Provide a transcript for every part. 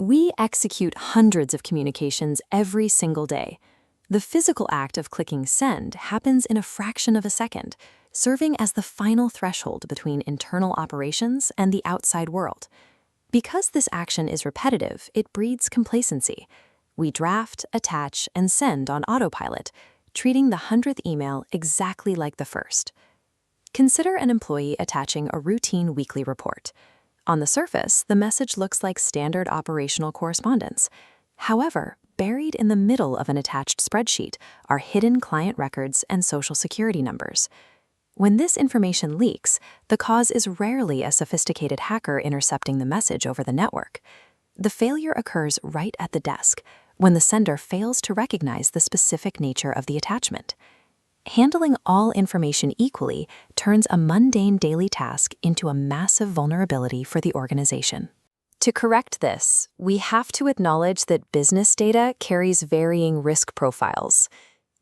We execute hundreds of communications every single day. The physical act of clicking send happens in a fraction of a second, serving as the final threshold between internal operations and the outside world. Because this action is repetitive, it breeds complacency. We draft, attach, and send on autopilot, treating the 100th email exactly like the first. Consider an employee attaching a routine weekly report. On the surface, the message looks like standard operational correspondence. However, buried in the middle of an attached spreadsheet are hidden client records and social security numbers. When this information leaks, the cause is rarely a sophisticated hacker intercepting the message over the network. The failure occurs right at the desk, when the sender fails to recognize the specific nature of the attachment. Handling all information equally turns a mundane daily task into a massive vulnerability for the organization. To correct this, we have to acknowledge that business data carries varying risk profiles.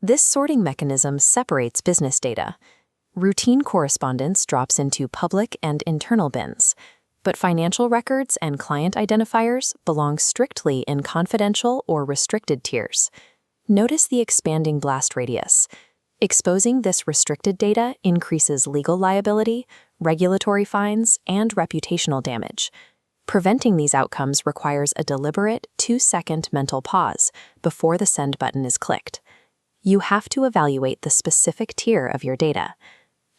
This sorting mechanism separates business data. Routine correspondence drops into public and internal bins, but financial records and client identifiers belong strictly in confidential or restricted tiers. Notice the expanding blast radius. Exposing this restricted data increases legal liability, regulatory fines, and reputational damage. Preventing these outcomes requires a deliberate 2-second mental pause before the send button is clicked. You have to evaluate the specific tier of your data.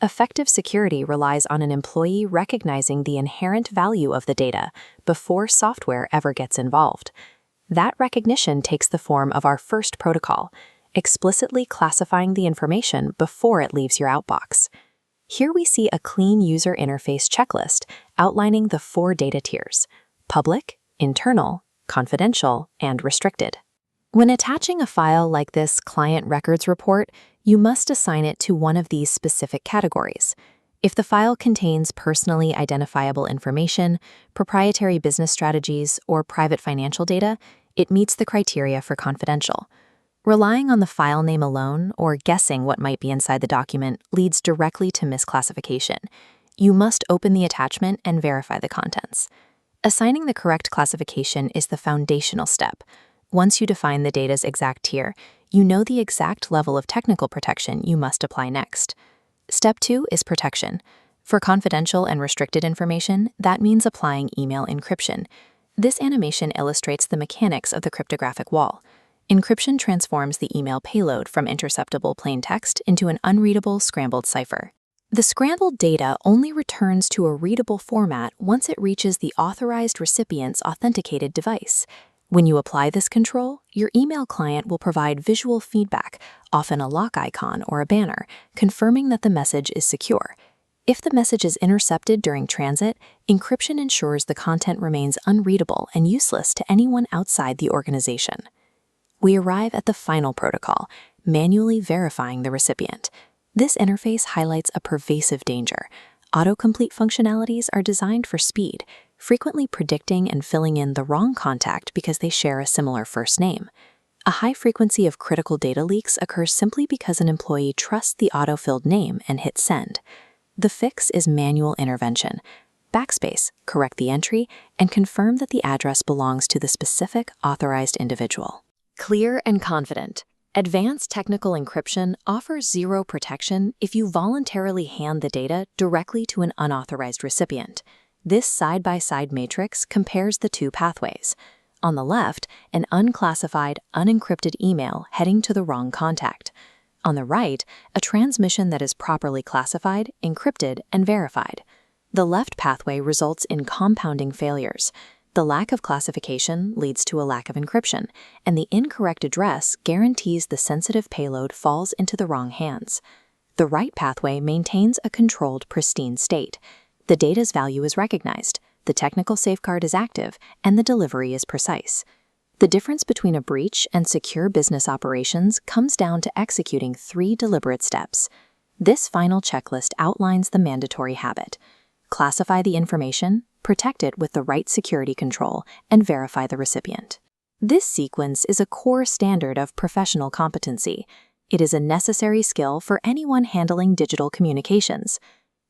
Effective security relies on an employee recognizing the inherent value of the data before software ever gets involved. That recognition takes the form of our first protocol, explicitly classifying the information before it leaves your outbox. Here we see a clean user interface checklist outlining the 4 data tiers: public, internal, confidential, and restricted. When attaching a file like this client records report, you must assign it to one of these specific categories. If the file contains personally identifiable information, proprietary business strategies, or private financial data, it meets the criteria for confidential. Relying on the file name alone or guessing what might be inside the document leads directly to misclassification. You must open the attachment and verify the contents. Assigning the correct classification is the foundational step. Once you define the data's exact tier, you know the exact level of technical protection you must apply next. Step 2 is protection. For confidential and restricted information, that means applying email encryption. This animation illustrates the mechanics of the cryptographic wall. Encryption transforms the email payload from interceptable plain text into an unreadable scrambled cipher. The scrambled data only returns to a readable format once it reaches the authorized recipient's authenticated device. When you apply this control, your email client will provide visual feedback, often a lock icon or a banner, confirming that the message is secure. If the message is intercepted during transit, encryption ensures the content remains unreadable and useless to anyone outside the organization. We arrive at the final protocol, manually verifying the recipient. This interface highlights a pervasive danger. Autocomplete functionalities are designed for speed, frequently predicting and filling in the wrong contact because they share a similar first name. A high frequency of critical data leaks occurs simply because an employee trusts the auto-filled name and hits send. The fix is manual intervention. Backspace, correct the entry, and confirm that the address belongs to the specific authorized individual. Clear and confident. Advanced technical encryption offers zero protection if you voluntarily hand the data directly to an unauthorized recipient. This side-by-side matrix compares the 2 pathways. On the left, an unclassified, unencrypted email heading to the wrong contact. On the right, a transmission that is properly classified, encrypted, and verified. The left pathway results in compounding failures. The lack of classification leads to a lack of encryption, and the incorrect address guarantees the sensitive payload falls into the wrong hands. The right pathway maintains a controlled, pristine state. The data's value is recognized, the technical safeguard is active, and the delivery is precise. The difference between a breach and secure business operations comes down to executing 3 deliberate steps. This final checklist outlines the mandatory habit. Classify the information, protect it with the right security control, and verify the recipient. This sequence is a core standard of professional competency. It is a necessary skill for anyone handling digital communications.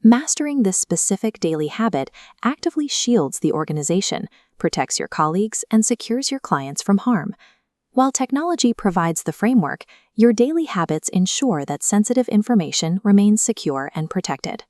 Mastering this specific daily habit actively shields the organization, protects your colleagues, and secures your clients from harm. While technology provides the framework, your daily habits ensure that sensitive information remains secure and protected.